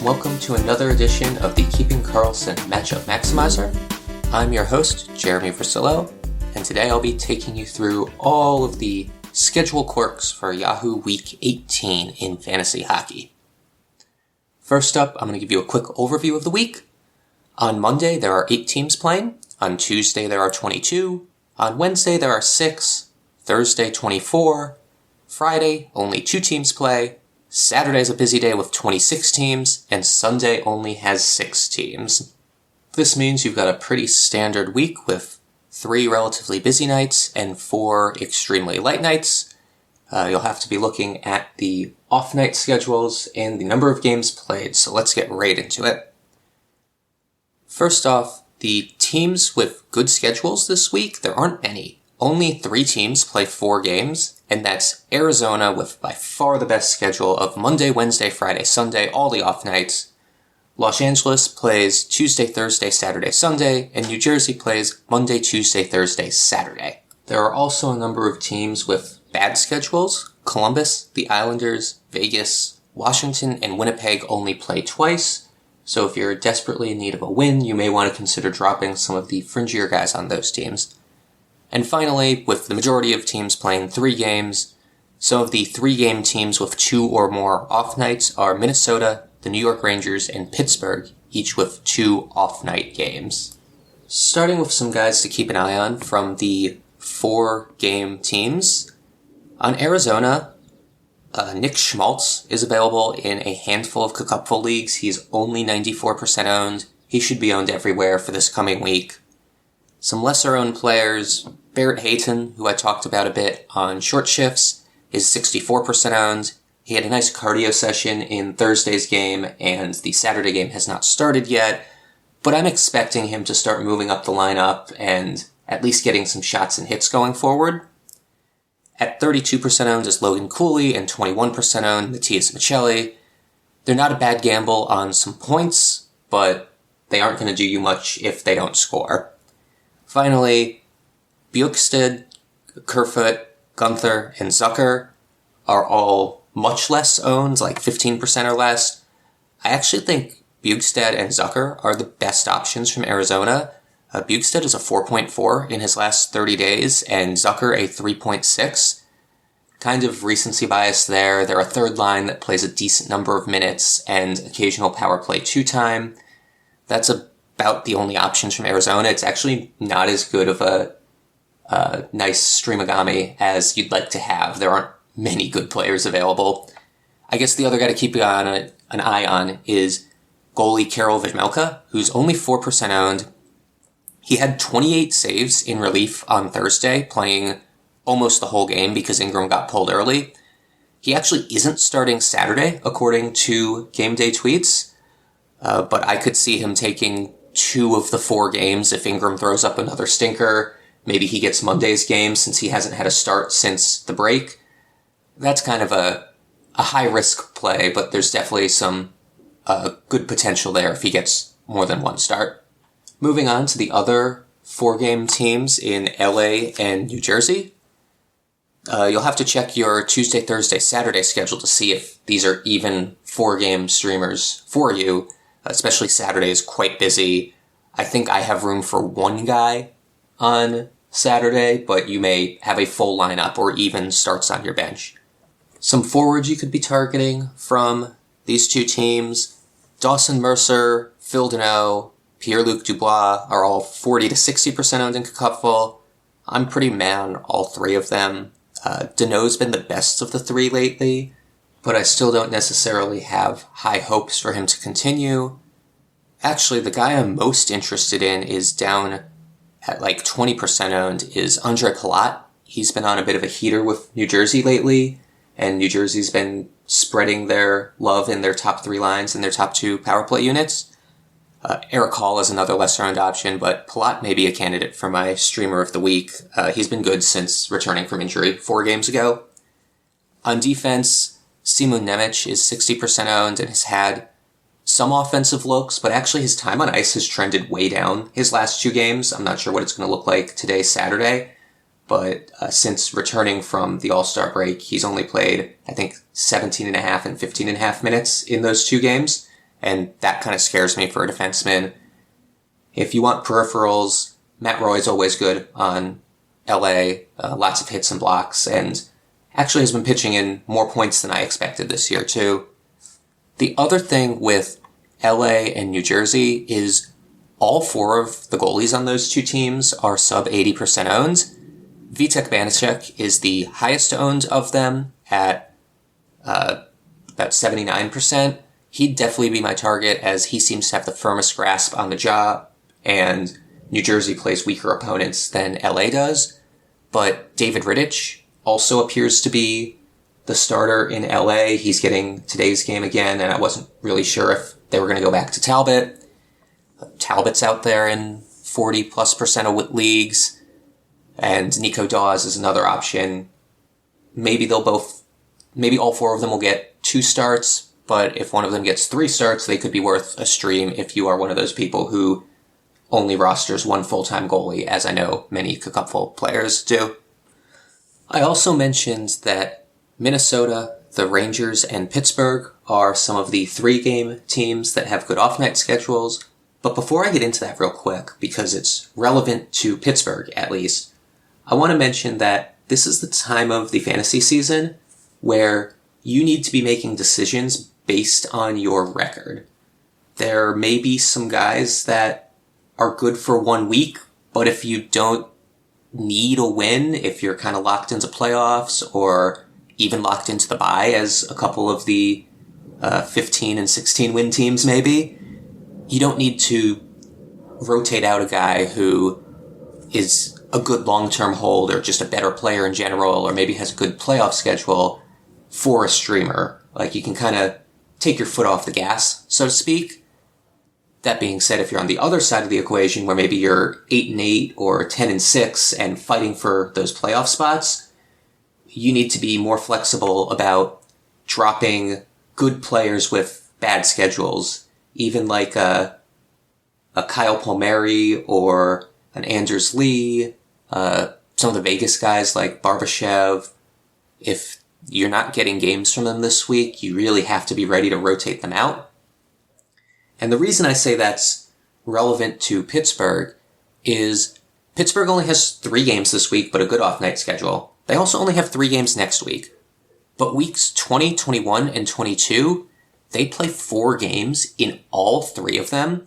welcome to another edition of the Keeping Karlsson Matchup Maximizer. I'm your host, Jeremy Versillo, and today I'll be taking you through all of the schedule quirks for Yahoo Week 18 in fantasy hockey. First up, I'm going to give you a quick overview of the week. On Monday, there are 8 teams playing. On Tuesday, there are 22. On Wednesday, there are 6. Thursday, 24. Friday, only 2 teams play. Saturday's a busy day with 26 teams, and Sunday only has 6 teams. This means you've got a pretty standard week with 3 relatively busy nights and 4 extremely light nights. You'll have to be looking at the off-night schedules and the number of games played, so let's get right into it. First off, the teams with good schedules this week, there aren't any. Only 3 teams play 4 games, and that's Arizona with by far the best schedule of Monday, Wednesday, Friday, Sunday, all the off nights. Los Angeles plays Tuesday, Thursday, Saturday, Sunday, and New Jersey plays Monday, Tuesday, Thursday, Saturday. There are also a number of teams with bad schedules. Columbus, the Islanders, Vegas, Washington, and Winnipeg only play twice, so if you're desperately in need of a win, you may want to consider dropping some of the fringier guys on those teams. And finally, with the majority of teams playing 3 games, some of the 3-game teams with 2 or more off nights are Minnesota, the New York Rangers, and Pittsburgh, each with 2 off-night games. Starting with some guys to keep an eye on from the 4-game teams. On Arizona, Nick Schmaltz is available in a handful of Cupful leagues. He's only 94% owned. He should be owned everywhere for this coming week. Some lesser-owned players, Barrett Hayton, who I talked about a bit on short shifts, is 64% owned. He had a nice cardio session in Thursday's game, and the Saturday game has not started yet, but I'm expecting him to start moving up the lineup and at least getting some shots and hits going forward. At 32% owned is Logan Cooley, and 21% owned Matias Maccelli. They're not a bad gamble on some points, but they aren't going to do you much if they don't score. Finally, Bjugstad, Kerfoot, Gunther, and Zucker are all much less owned, like 15% or less. I actually think Bjugstad and Zucker are the best options from Arizona. Bjugstad is a 4.4 in his last 30 days, and Zucker a 3.6. Kind of recency bias there. They're a third line that plays a decent number of minutes and occasional power play 2 time. That's about the only options from Arizona. It's actually not as good of a nice streamagami as you'd like to have. There aren't many good players available. I guess the other guy to keep an eye on is goalie Karel Vejmelka, who's only 4% owned. He had 28 saves in relief on Thursday, playing almost the whole game because Ingram got pulled early. He actually isn't starting Saturday, according to Game Day tweets, but I could see him taking 2 of the 4 games if Ingram throws up another stinker. Maybe he gets Monday's game since he hasn't had a start since the break. That's kind of a high-risk play, but there's definitely some good potential there if he gets more than 1 start. Moving on to the other 4-game teams in LA and New Jersey. You'll have to check your Tuesday, Thursday, Saturday schedule to see if these are even 4-game streamers for you. Especially Saturday is quite busy. I think I have room for 1 guy on Saturday, but you may have a full lineup or even starts on your bench. Some forwards you could be targeting from these 2 teams. Dawson Mercer, Phil Deneau, Pierre-Luc Dubois are all 40 to 60% owned in Cupful. I'm pretty meh on all 3 of them. Deneau's been the best of the 3 lately, but I still don't necessarily have high hopes for him to continue. Actually, the guy I'm most interested in is down at like 20% owned is Andre Palat. He's been on a bit of a heater with New Jersey lately, and New Jersey's been spreading their love in their top 3 lines and their top 2 power play units. Eric Hall is another lesser-owned option, but Palat may be a candidate for my streamer of the week. He's been good since returning from injury 4 games ago. On defense, Simon Nemec is 60% owned and has had some offensive looks, but actually his time on ice has trended way down his last 2 games. I'm not sure what it's going to look like today, Saturday, but since returning from the All-Star break, he's only played, I think, 17.5 and 15.5 minutes in those 2 games, and that kind of scares me for a defenseman. If you want peripherals, Matt Roy's always good on LA, lots of hits and blocks, and actually has been pitching in more points than I expected this year, too. The other thing with LA and New Jersey is all four of the goalies on those two teams are sub 80% owned. Vitek Vanacek is the highest owned of them at about 79%. He'd definitely be my target as he seems to have the firmest grasp on the job, and New Jersey plays weaker opponents than LA does. But David Rittich also appears to be the starter in LA. He's getting today's game again, and I wasn't really sure if they were going to go back to Talbot. Talbot's out there in 40+% of leagues, and Nico Dawes is another option. Maybe all four of them will get 2 starts, but if one of them gets 3 starts, they could be worth a stream if you are one of those people who only rosters one full-time goalie, as I know many Cupful players do. I also mentioned that Minnesota, the Rangers, and Pittsburgh are some of the 3-game teams that have good off-night schedules. But before I get into that real quick, because it's relevant to Pittsburgh at least, I want to mention that this is the time of the fantasy season where you need to be making decisions based on your record. There may be some guys that are good for 1 week, but if you don't need a win, if you're kind of locked into playoffs or even locked into the bye as a couple of the 15 and 16 win teams maybe, you don't need to rotate out a guy who is a good long-term hold or just a better player in general or maybe has a good playoff schedule for a streamer. Like, you can kind of take your foot off the gas, so to speak. That being said, if you're on the other side of the equation where maybe you're 8-8 or 10-6 and fighting for those playoff spots, you need to be more flexible about dropping good players with bad schedules, even like a Kyle Palmieri or an Anders Lee, some of the Vegas guys like Barbashev. If you're not getting games from them this week, you really have to be ready to rotate them out. And the reason I say that's relevant to Pittsburgh is Pittsburgh only has 3 games this week, but a good off-night schedule. They also only have 3 games next week. But weeks 20, 21, and 22, they play 4 games in all 3 of them.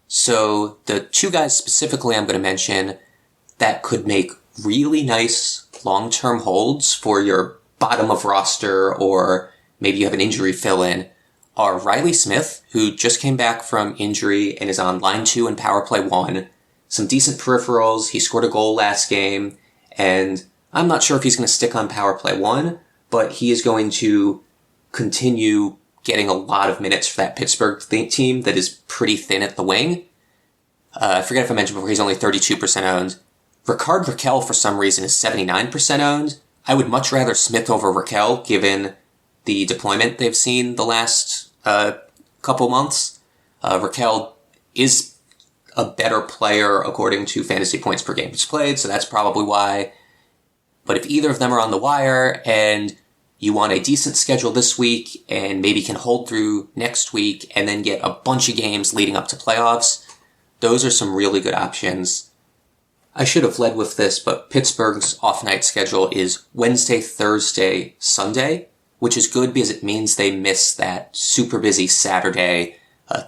So the 2 guys specifically I'm going to mention that could make really nice long-term holds for your bottom of roster, or maybe you have an injury fill-in, are Riley Smith, who just came back from injury and is on line 2 and power play 1. Some decent peripherals. He scored a goal last game, and I'm not sure if he's going to stick on power play 1, but he is going to continue getting a lot of minutes for that Pittsburgh team that is pretty thin at the wing. I forget if I mentioned before, he's only 32% owned. Ricard Raquel, for some reason, is 79% owned. I would much rather Smith over Raquel, given the deployment they've seen the last couple months. Raquel is a better player according to fantasy points per games played, so that's probably why. But if either of them are on the wire and you want a decent schedule this week and maybe can hold through next week and then get a bunch of games leading up to playoffs, those are some really good options. I should have led with this, but Pittsburgh's off-night schedule is Wednesday, Thursday, Sunday, which is good because it means they miss that super busy Saturday.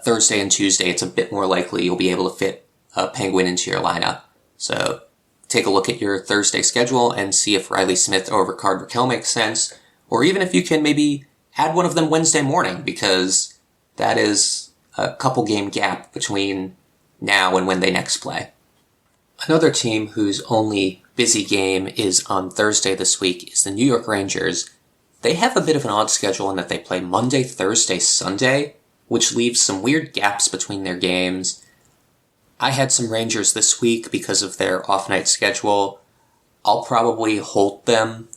Thursday and Tuesday, it's a bit more likely you'll be able to fit a Penguin into your lineup. So take a look at your Thursday schedule and see if Riley Smith or Ricard Raquel makes sense, or even if you can maybe add one of them Wednesday morning, because that is a couple game gap between now and when they next play. Another team whose only busy game is on Thursday this week is the New York Rangers. They have a bit of an odd schedule in that they play Monday, Thursday, Sunday, which leaves some weird gaps between their games. I had some Rangers this week because of their off-night schedule. I'll probably hold them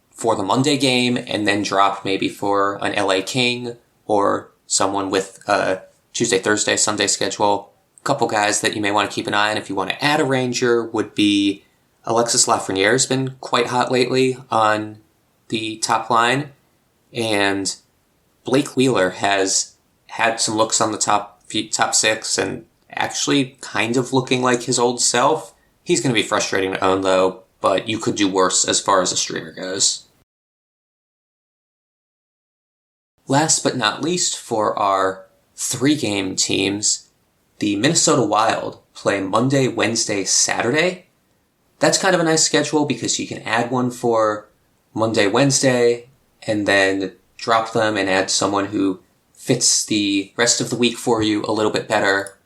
for the Monday game and then drop maybe for an LA King or someone with a Tuesday, Thursday, Sunday schedule. A couple guys that you may want to keep an eye on if you want to add a Ranger would be Alexis Lafreniere has been quite hot lately on the top line, and Blake Wheeler has had some looks on the top 6 and actually kind of looking like his old self. He's going to be frustrating to own though, but you could do worse as far as a streamer goes. Last but not least, for our 3-game teams, the Minnesota Wild play Monday, Wednesday, Saturday. That's kind of a nice schedule because you can add one for Monday, Wednesday, and then drop them and add someone who fits the rest of the week for you a little bit better.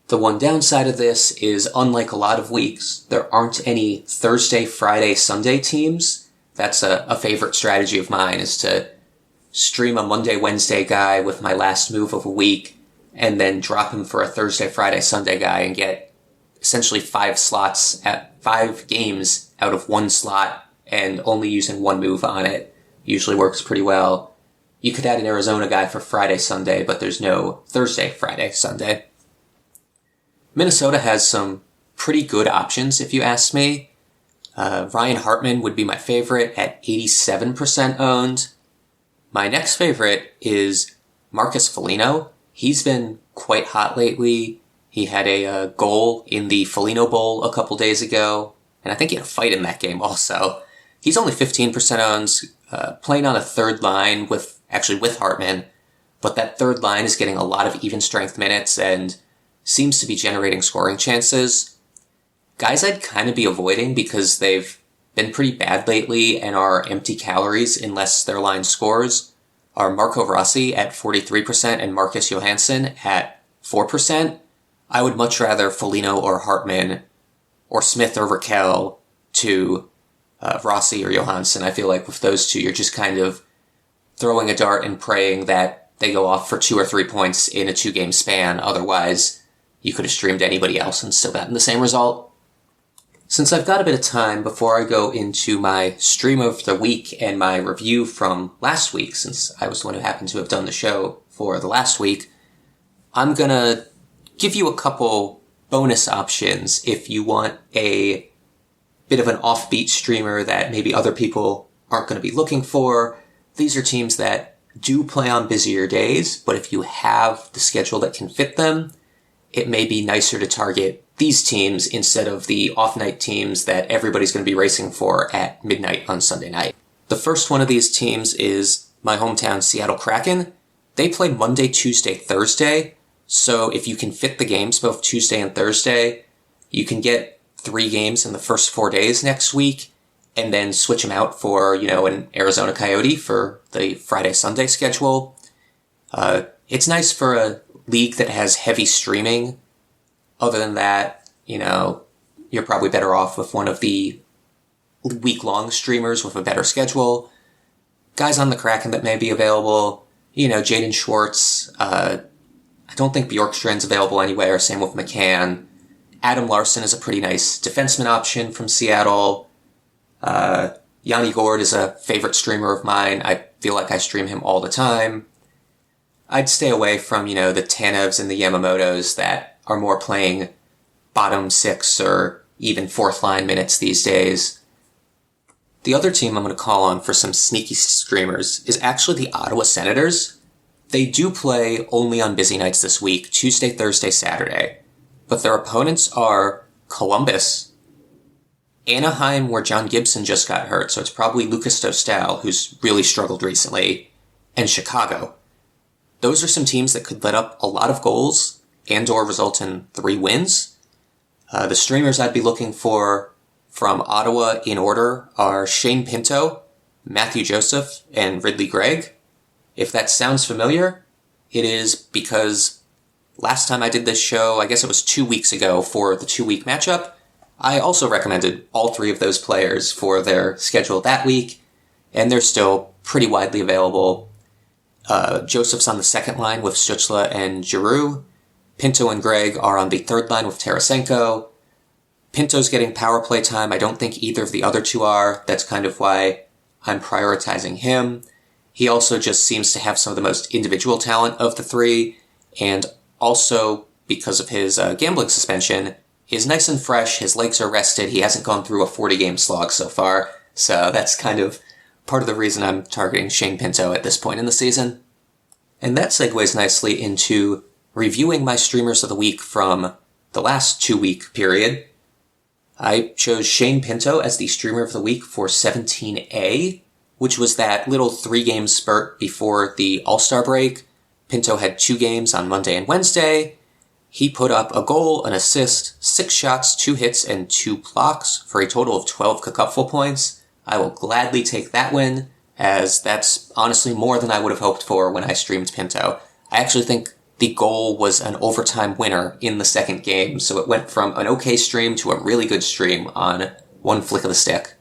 The one downside of this is, unlike a lot of weeks, there aren't any Thursday, Friday, Sunday teams. That's a favorite strategy of mine, is to stream a Monday, Wednesday guy with my last move of a week, and then drop him for a Thursday, Friday, Sunday guy and get essentially 5 games out of one slot and only using one move on it. Usually works pretty well. You could add an Arizona guy for Friday, Sunday, but there's no Thursday, Friday, Sunday. Minnesota has some pretty good options, if you ask me. Ryan Hartman would be my favorite at 87% owned. My next favorite is Marcus Foligno. He's been quite hot lately. He had a goal in the Foligno Bowl a couple days ago, and I think he had a fight in that game also. He's only 15% owned, playing on a third line with Hartman, but that third line is getting a lot of even strength minutes and seems to be generating scoring chances. Guys I'd kind of be avoiding because they've been pretty bad lately and are empty calories unless their line scores are Marco Rossi at 43% and Marcus Johansson at 4%. I would much rather Foligno or Hartman or Smith or Raquel to Rossi or Johansson. I feel like with those two, you're just kind of throwing a dart and praying that they go off for 2 or 3 points in a 2-game span. Otherwise, you could have streamed anybody else and still gotten the same result. Since I've got a bit of time before I go into my stream of the week and my review from last week, since I was the one who happened to have done the show for the last week, I'm gonna give you a couple bonus options if you want a bit of an offbeat streamer that maybe other people aren't going to be looking for. These are teams that do play on busier days, but if you have the schedule that can fit them, it may be nicer to target these teams instead of the off-night teams that everybody's going to be racing for at midnight on Sunday night. The first one of these teams is my hometown Seattle Kraken. They play Monday, Tuesday, Thursday, so if you can fit the games both Tuesday and Thursday, you can get 3 games in the first 4 days next week, and then switch them out for, an Arizona Coyote for the Friday-Sunday schedule. It's nice for a league that has heavy streaming. Other than that, you're probably better off with one of the week-long streamers with a better schedule. Guys on the Kraken that may be available, Jaden Schwartz. I don't think Bjorkstrand's available anywhere, same with McCann. Adam Larson is a pretty nice defenseman option from Seattle. Yanni Gourde is a favorite streamer of mine. I feel like I stream him all the time. I'd stay away from, the Tanevs and the Yamamotos that are more playing bottom 6 or even 4th line minutes these days. The other team I'm going to call on for some sneaky streamers is actually the Ottawa Senators. They do play only on busy nights this week, Tuesday, Thursday, Saturday. But their opponents are Columbus, Anaheim, where John Gibson just got hurt, so it's probably Lucas Dostal, who's really struggled recently, and Chicago. Those are some teams that could let up a lot of goals and or result in 3 wins. The streamers I'd be looking for from Ottawa in order are Shane Pinto, Matthew Joseph, and Ridley Gregg. If that sounds familiar, it is because last time I did this show, I guess it was 2 weeks ago for the 2-week matchup, I also recommended all 3 of those players for their schedule that week, and they're still pretty widely available. Joseph's on the second line with Stützle and Giroux. Pinto and Gregg are on the third line with Tarasenko. Pinto's getting power play time. I don't think either of the other 2 are. That's kind of why I'm prioritizing him. He also just seems to have some of the most individual talent of the 3, and also, because of his gambling suspension, is nice and fresh, his legs are rested, he hasn't gone through a 40-game slog so far, so that's kind of part of the reason I'm targeting Shane Pinto at this point in the season. And that segues nicely into reviewing my streamers of the week from the last 2-week period. I chose Shane Pinto as the streamer of the week for 17A, which was that little 3-game spurt before the All-Star break. Pinto had 2 games on Monday and Wednesday. He put up a goal, an assist, 6 shots, 2 hits, and 2 blocks for a total of 12 Cacupful points. I will gladly take that win, as that's honestly more than I would have hoped for when I streamed Pinto. I actually think the goal was an overtime winner in the second game, so it went from an okay stream to a really good stream on one flick of the stick.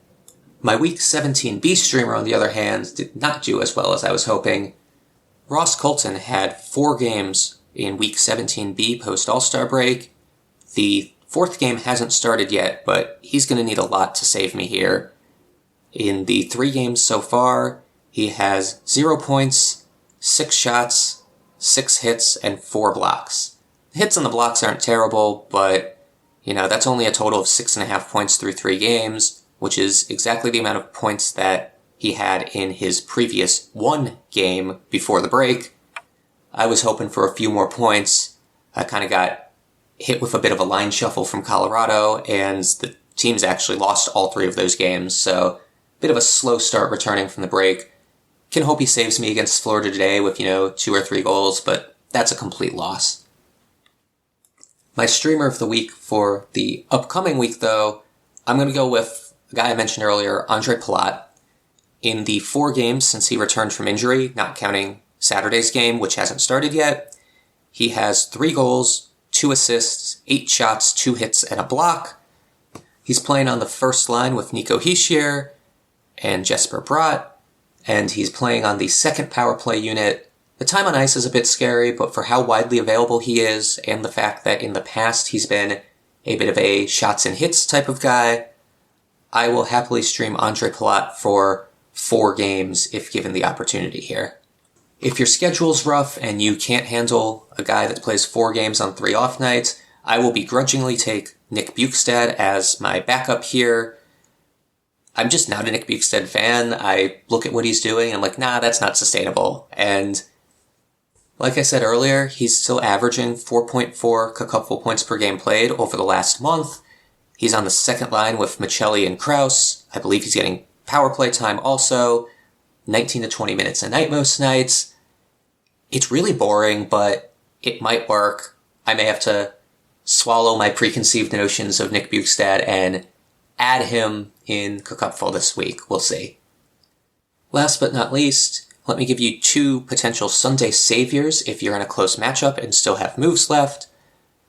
My Week 17B streamer, on the other hand, did not do as well as I was hoping. Ross Colton had 4 games in Week 17B post-All-Star break. The 4th game hasn't started yet, but he's going to need a lot to save me here. In the 3 games so far, he has 0 points, 6 shots, 6 hits, and 4 blocks. The hits and the blocks aren't terrible, but, that's only a total of 6.5 points through 3 games, which is exactly the amount of points that he had in his previous 1 game before the break. I was hoping for a few more points. I kind of got hit with a bit of a line shuffle from Colorado, and the teams actually lost all 3 of those games, so bit of a slow start returning from the break. Can hope he saves me against Florida today with, 2 or 3 goals, but that's a complete loss. My streamer of the week for the upcoming week, though, I'm going to go with a guy I mentioned earlier, Andre Palat. In the 4 games since he returned from injury, not counting Saturday's game, which hasn't started yet, he has 3 goals, 2 assists, 8 shots, 2 hits, and a block. He's playing on the first line with Nico Hischier and Jesper Bratt, and he's playing on the second power play unit. The time on ice is a bit scary, but for how widely available he is, and the fact that in the past he's been a bit of a shots and hits type of guy, I will happily stream Andre Palat for 4 games if given the opportunity here. If your schedule's rough and you can't handle a guy that plays 4 games on 3 off nights, I will begrudgingly take Nick Bjugstad as my backup here. I'm just not a Nick Bjugstad fan. I look at what he's doing and I'm like, nah, that's not sustainable. And like I said earlier, he's still averaging 4.4 Cacupful points per game played over the last month. He's on the second line with Michelli and Krause. I believe he's getting power play time also, 19 to 20 minutes a night most nights. It's really boring, but it might work. I may have to swallow my preconceived notions of Nick Bjugstad and add him in Cacupful this week. We'll see. Last but not least, let me give you 2 potential Sunday saviors if you're in a close matchup and still have moves left.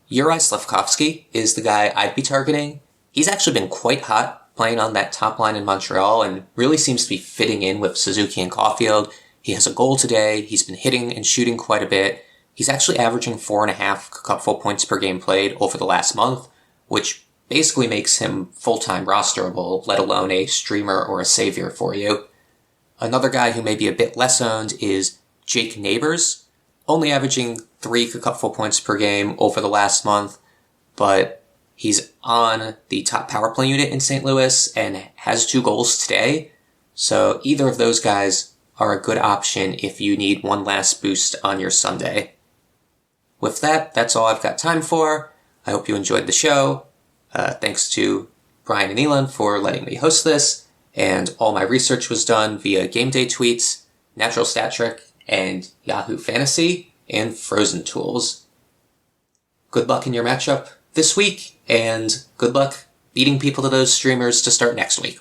Juraj Slafkovsky is the guy I'd be targeting. He's actually been quite hot playing on that top line in Montreal and really seems to be fitting in with Suzuki and Caulfield. He has a goal today. He's been hitting and shooting quite a bit. He's actually averaging 4.5 Cacupful points per game played over the last month, which basically makes him full-time rosterable, let alone a streamer or a savior for you. Another guy who may be a bit less owned is Jake Neighbors, only averaging 3 Cacupful points per game over the last month, but he's on the top power play unit in St. Louis and has 2 goals today, so either of those guys are a good option if you need one last boost on your Sunday. With that, that's all I've got time for. I hope you enjoyed the show. Thanks to Brian and Elon for letting me host this, and all my research was done via Game Day Tweets, Natural Stat Trick, and Yahoo Fantasy, and Frozen Tools. Good luck in your matchup this week, and good luck beating people to those streamers to start next week.